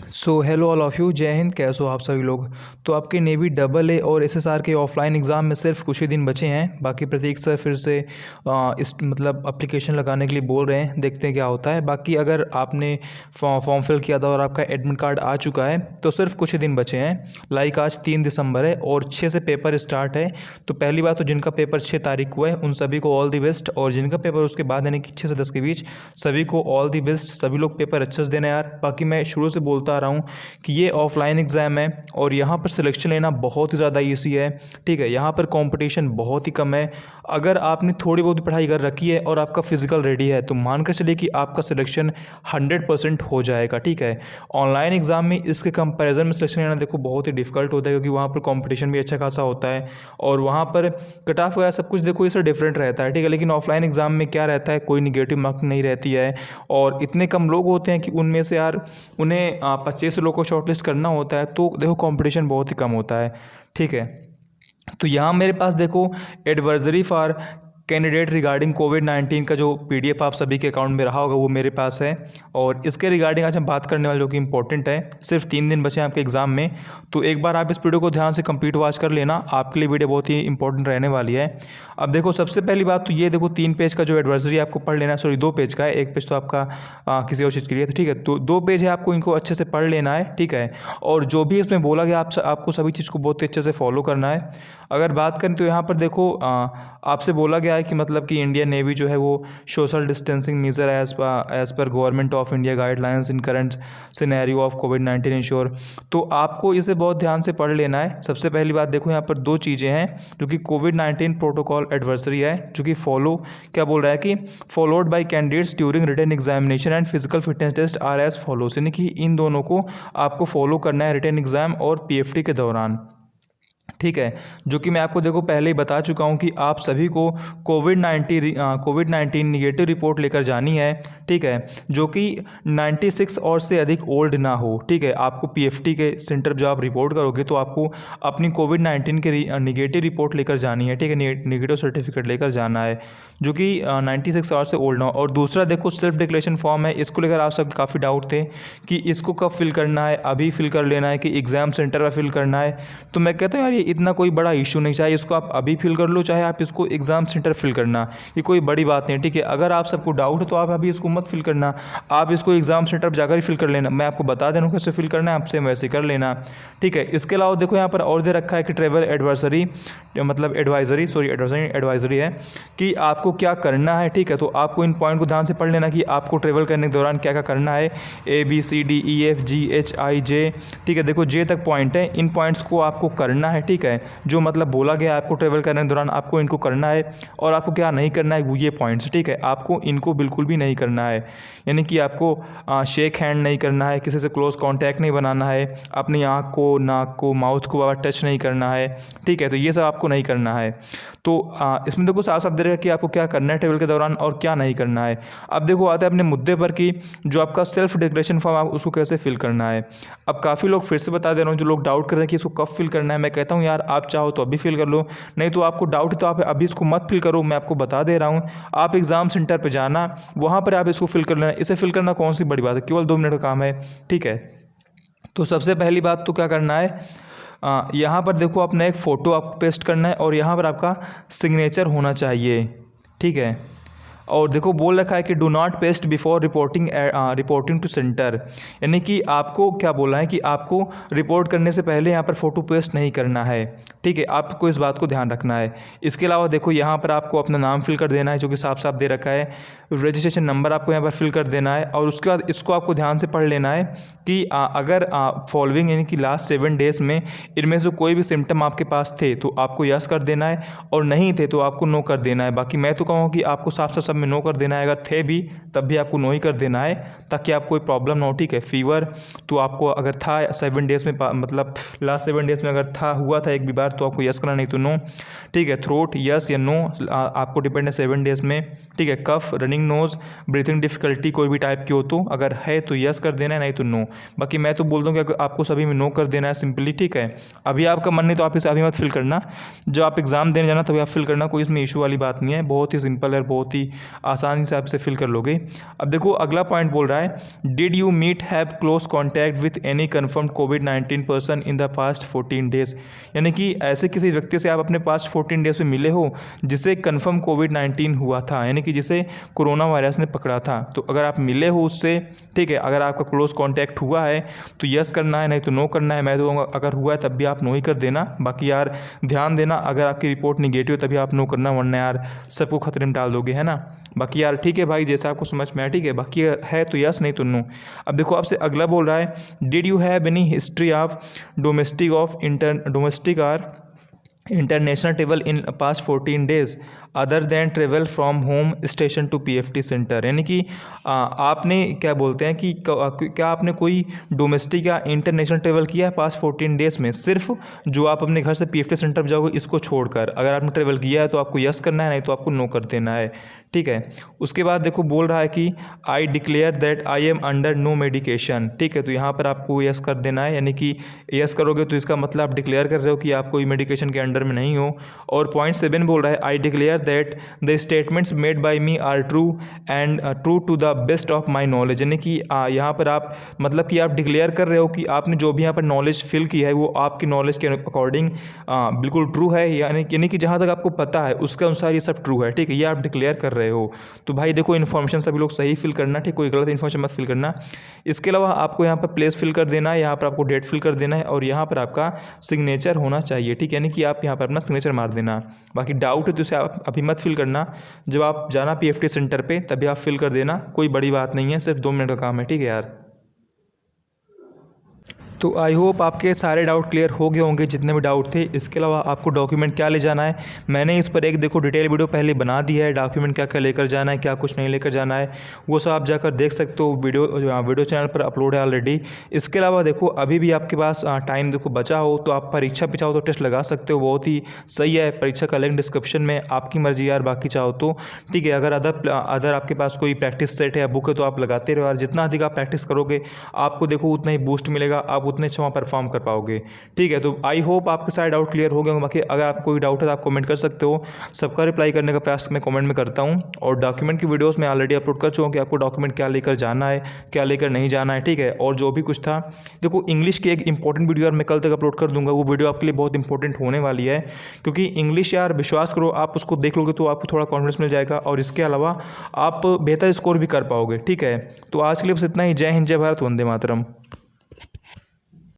So hello all of you, जय हिंद। कैसे हो आप सभी लोग। तो आपके नेवी डबल ए और एसएसआर के ऑफलाइन एग्ज़ाम में सिर्फ कुछ ही दिन बचे हैं। बाकी प्रतीक सर फिर से इस मतलब एप्लीकेशन लगाने के लिए बोल रहे हैं, देखते हैं क्या होता है। बाकी अगर आपने फॉर्म फिल किया था और आपका एडमिट कार्ड आ चुका है तो सिर्फ कुछ ही दिन बचे हैं। लाइक आज 3 दिसंबर है और 6 से पेपर स्टार्ट है। तो पहली बात तो जिनका पेपर 6 तारीख को है उन सभी को ऑल दी बेस्ट, और जिनका पेपर उसके बाद यानी कि 6 से 10 के बीच सभी को ऑल दी बेस्ट। सभी लोग पेपर अच्छे से देना यार। बाकी मैं शुरू से बोलता आ रहा हूँ कि ये ऑफलाइन एग्ज़ाम है और यहाँ पर सिलेक्शन लेना बहुत ही ज़्यादा ईजी है। ठीक है, यहाँ पर कंपटीशन बहुत ही कम है। अगर आपने थोड़ी बहुत पढ़ाई कर रखी है और आपका फिजिकल रेडी है तो मानकर चलिए कि आपका सिलेक्शन 100% हो जाएगा। ठीक है, ऑनलाइन एग्ज़ाम में इसके कंपैरिजन में सिलेक्शन लेना देखो बहुत ही डिफिकल्ट होता है, क्योंकि वहाँ पर कंपटीशन भी अच्छा खासा होता है और वहाँ पर कट ऑफ वगैरह सब कुछ देखो इससे डिफरेंट रहता है। ठीक है, लेकिन ऑफलाइन एग्ज़ाम में क्या रहता है, कोई निगेटिव मार्किंग नहीं रहती है और इतने कम लोग होते हैं कि उनमें से यार उन्हें 25 लोग को शॉर्टलिस्ट करना होता है, तो देखो कंपटीशन बहुत ही कम होता है। ठीक है, तो यहाँ मेरे पास देखो एडवाइजरी फॉर कैंडिडेट रिगार्डिंग कोविड-19 का जो पीडीएफ आप सभी के अकाउंट में रहा होगा वो मेरे पास है। और इसके रिगार्डिंग आज हम बात करने वाले जो कि इंपॉर्टेंट है। सिर्फ 3 दिन बचे हैं आपके एग्ज़ाम में, तो एक बार आप इस वीडियो को ध्यान से कंप्लीट वॉच कर लेना, आपके लिए वीडियो बहुत ही इंपॉर्टेंट रहने वाली है। अब देखो सबसे पहली बात तो ये देखो 3 पेज का जो एडवाइजरी आपको पढ़ लेना है। सॉरी 2 पेज का है, 1 पेज तो आपका किसी और चीज़ के लिए। तो ठीक है, तो 2 पेज है, आपको इनको अच्छे से पढ़ लेना है। ठीक है, और जो भी इसमें बोला गया आपको सभी चीज़ को बहुत ही अच्छे से फॉलो करना है। अगर बात करें तो यहाँ पर देखो आपसे बोला गया है कि मतलब कि इंडियन नेवी जो है वो social distancing measure as per government of India guidelines in current scenario of कोविड-19 इंश्योर। तो आपको इसे बहुत ध्यान से पढ़ लेना है। सबसे पहली बात देखो यहाँ पर 2 चीज़ें हैं जो कि कोविड-19 प्रोटोकॉल एडवर्सरी है, जो कि फॉलो क्या बोल रहा है कि followed by candidates during written examination and physical fitness test are as follows, यानी कि इन दोनों को आपको फॉलो करना है रिटन एग्जाम और पीएफटी के दौरान। ठीक है, जो कि मैं आपको देखो पहले ही बता चुका हूँ कि आप सभी को कोविड-19 निगेटिव रिपोर्ट लेकर जानी है। ठीक है, जो कि 96 और से अधिक ओल्ड ना हो। ठीक है, आपको पीएफटी के सेंटर जब आप रिपोर्ट करोगे तो आपको अपनी कोविड-19 के निगेटिव रिपोर्ट लेकर जानी है। ठीक है, निगेटिव सर्टिफिकेट लेकर जाना है जो कि 96 आवर से ओल्ड ना हो। और दूसरा देखो सेल्फ डिक्लेरेशन फॉर्म है, इसको लेकर आप सब काफ़ी डाउट थे कि इसको कब फिल करना है, अभी फिल कर लेना है कि एग्ज़ाम सेंटर पर फिल करना है। तो मैं कहता हूँ यार ये इतना कोई बड़ा इशू नहीं, चाहे इसको आप अभी फिल कर लो चाहे आप इसको एग्ज़ाम सेंटर फिल करना, ये कोई बड़ी बात नहीं। ठीक है, अगर आप सबको डाउट है तो आप अभी इसको मत फिल करना, आप इसको एग्ज़ाम सेंटर पर जाकर ही फिल कर लेना। मैं आपको बता दे रहा हूँ कैसे फिल करना है, आपसे वैसे कर लेना। ठीक है, इसके अलावा देखो यहाँ पर और दे रखा है कि ट्रैवल एडवाइजरी मतलब एडवाइजरी है कि आपको क्या करना है। ठीक है, तो आपको इन पॉइंट को ध्यान से पढ़ लेना कि आपको ट्रैवल करने के दौरान क्या क्या करना है। ABCDEFGHIJ। ठीक है, देखो जे तक पॉइंट है, इन पॉइंट्स को आपको करना है। ठीक है, जो मतलब बोला गया आपको ट्रैवल करने के दौरान आपको इनको करना है। और आपको क्या नहीं करना है वो ये पॉइंट्स। ठीक है, आपको इनको बिल्कुल भी नहीं करना है, यानी कि आपको शेक हैंड नहीं करना है, किसी से क्लोज कांटेक्ट नहीं बनाना है, अपनी आँख को, नाक को, माउथ को टच नहीं करना है। ठीक है, तो ये सब आपको नहीं करना है। तो इसमें देखो साफ साफ दे रहा है कि आपको क्या करना है ट्रैवल के दौरान और क्या नहीं करना है। अब देखो आता है अपने मुद्दे पर कि जो आपका सेल्फ डिक्लेरेशन फॉर्म आप उसको कैसे फिल करना है। अब काफ़ी लोग फिर से बता दे रहा हूँ, जो लोग डाउट कर रहे हैं कि इसको कब फिल करना है, मैं कहता हूँ यार आप चाहो तो अभी फिल कर लो, नहीं तो आपको डाउट है तो आप अभी इसको मत फिल करो। मैं आपको बता दे रहा हूँ, आप एग्ज़ाम सेंटर पर जाना, वहाँ पर आप इसको फिल कर लेना। इसे फिल करना कौन सी बड़ी बात है, केवल 2 मिनट का काम है। ठीक है, तो सबसे पहली बात तो क्या करना है, यहाँ पर देखो अपना एक फ़ोटो आपको पेस्ट करना है और यहाँ पर आपका सिग्नेचर होना चाहिए। ठीक है, और देखो बोल रखा है कि do not paste before reporting to centre, यानी कि आपको क्या बोला है कि आपको रिपोर्ट करने से पहले यहाँ पर फ़ोटो पेस्ट नहीं करना है। ठीक है, आपको इस बात को ध्यान रखना है। इसके अलावा देखो यहाँ पर आपको अपना नाम फिल कर देना है, जो कि साफ साफ दे रखा है। रजिस्ट्रेशन नंबर आपको यहाँ पर फिल कर देना है और उसके बाद इसको आपको ध्यान से पढ़ लेना है कि अगर फॉलोइंग यानी कि लास्ट 7 डेज़ में इनमें से कोई भी सिम्टम आपके पास थे तो आपको यस कर देना है, और नहीं थे तो आपको नो कर देना है। बाकी मैं तो कहूँ कि आपको साफ साफ में नो कर देना है, अगर थे भी तब भी आपको नो ही कर देना है ताकि आपको कोई प्रॉब्लम ना हो। ठीक है, फीवर तो आपको अगर था 7 डेज़ में, मतलब लास्ट 7 डेज़ में अगर था हुआ था एक भी बार तो आपको यस करना, नहीं तो नो। ठीक है, थ्रोट यस या नो आपको डिपेंड है 7 डेज़ में। ठीक है, कफ, रनिंग नोज़, ब्रीथिंग डिफिकल्टी कोई भी टाइप की हो तो अगर है तो यस कर देना है, नहीं तो नो। बाकी मैं तो बोलता हूँ कि आपको सभी में नो कर देना है सिंपली, ठीक है। अभी आपका मन नहीं तो आप इसे अभी मत फिल करना, जो आप एग्ज़ाम देने जाना तभी आप फिल करना, कोई इसमें इशू वाली बात नहीं है, बहुत ही सिंपल है, बहुत ही आसानी से आप इसे फिल कर लोगे। अब देखो अगला पॉइंट बोल रहा है, did you meet have close contact with any confirmed कोविड-19 person in the past 14 days, यानी कि ऐसे किसी व्यक्ति से आप अपने पास्ट 14 डेज में मिले हो जिसे कन्फर्म कोविड-19 हुआ था, यानी कि जिसे कोरोना वायरस ने पकड़ा था। तो अगर आप मिले हो उससे, ठीक है, अगर आपका क्लोज कॉन्टैक्ट हुआ है तो यस करना है, नहीं तो नो करना है। मैं तो अगर हुआ है तब भी आप नो ही कर देना। बाकी यार ध्यान देना, अगर आपकी रिपोर्ट निगेटिव है तभी आप नो करना, वरना यार सबको खतरे में डाल दोगे, है ना। बाकी यार ठीक है भाई, जैसा आपको समझ में आया, ठीक है, बाकी है तो यस, नहीं तो नो। अब देखो आपसे अगला बोल रहा है, did you have any history of domestic or international travel in past 14 days other than travel from home station to PFT centre, यानी कि आपने क्या बोलते हैं कि क्या आपने कोई डोमेस्टिक या इंटरनेशनल ट्रेवल किया है पास्ट 14 डेज़ में, सिर्फ जो आप अपने घर से पीएफटी सेंटर पर जाओगे इसको छोड़कर। अगर आपने ट्रेवल किया है तो आपको यस करना है, नहीं तो आपको नो कर देना है, ठीक है। उसके बाद देखो बोल रहा है कि I declare that I am under no medication, ठीक है, तो यहाँ पर आपको यस कर देना है, यानी कि यस करोगे तो इसका मतलब आप डिक्लेयर कर रहे हो कि आप कोई मेडिकेशन के अंडर में नहीं हो। और पॉइंट 7 बोल रहा है, I declare that the statements made by me are true and true to the best of my knowledge, यानी कि यहाँ पर आप मतलब कि आप डिक्लेयर कर रहे हो कि आपने जो भी यहाँ पर नॉलेज फिल की है वो आपकी नॉलेज के अकॉर्डिंग बिल्कुल ट्रू है, यानी कि जहाँ तक आपको पता है उसके अनुसार ये सब ट्रू है, ठीक है, ये आप डिक्लेयर कर रहे हो। तो भाई देखो इन्फॉर्मेशन सभी लोग सही फिल करना, ठीक, कोई गलत इन्फॉर्मेशन मत फिल करना। इसके अलावा आपको यहाँ पर प्लेस फिल कर देना है, यहाँ पर आपको डेट फिल कर देना है और यहाँ पर आपका सिग्नेचर होना चाहिए, ठीक, यानी कि आप यहाँ पर अपना सिग्नेचर मार देना। बाकी डाउट है तो इसे आप अभी मत फिल करना, जब आप जाना पीएफटी सेंटर पे तभी आप फिल कर देना, कोई बड़ी बात नहीं है, सिर्फ 2 मिनट का काम है, ठीक है यार। तो आई होप आपके सारे डाउट क्लियर हो गए होंगे जितने भी डाउट थे। इसके अलावा आपको डॉक्यूमेंट क्या ले जाना है, मैंने इस पर एक देखो डिटेल वीडियो पहले बना दी है, डॉक्यूमेंट क्या क्या लेकर जाना है, क्या कुछ नहीं लेकर जाना है, वो सब आप जाकर देख सकते हो, वीडियो चैनल पर अपलोड है ऑलरेडी। इसके अलावा देखो अभी भी आपके पास टाइम देखो बचा हो तो आप परीक्षा पे चाहो तो टेस्ट लगा सकते हो, बहुत ही सही है। परीक्षा का लिंक डिस्क्रिप्शन में, आपकी मर्जी यार, बाकी चाहो तो ठीक है। अगर अदर आपके पास कोई प्रैक्टिस सेट है, बुक है, तो आप लगाते रहो यार, जितना अधिक आप प्रैक्टिस करोगे आपको देखो उतना ही बूस्ट मिलेगा, आप उतने अच्छा परफॉर्म कर पाओगे, ठीक है। तो आई होप आपके सारे डाउट क्लियर हो गए होंगे। बाकी अगर आपको कोई डाउट है तो आप कमेंट कर सकते हो, सबका रिप्लाई करने का प्रयास मैं कमेंट में करता हूं। और डॉक्यूमेंट की वीडियोस मैं ऑलरेडी अपलोड कर चुका हूं कि आपको डॉक्यूमेंट क्या लेकर जाना है, क्या लेकर नहीं जाना है, ठीक है। और जो भी कुछ था देखो, इंग्लिश की एक इंपॉर्टेंट वीडियो यार मैं कल तक अपलोड कर दूंगा, वो वीडियो आपके लिए बहुत इंपॉर्टेंट होने वाली है, क्योंकि इंग्लिश यार विश्वास करो आप उसको देख लोगे तो आपको थोड़ा कॉन्फिडेंस मिल जाएगा और इसके अलावा आप बेहतर स्कोर भी कर पाओगे, ठीक है। तो आज के लिए बस इतना ही। जय हिंद, जय भारत, वंदे मातरम।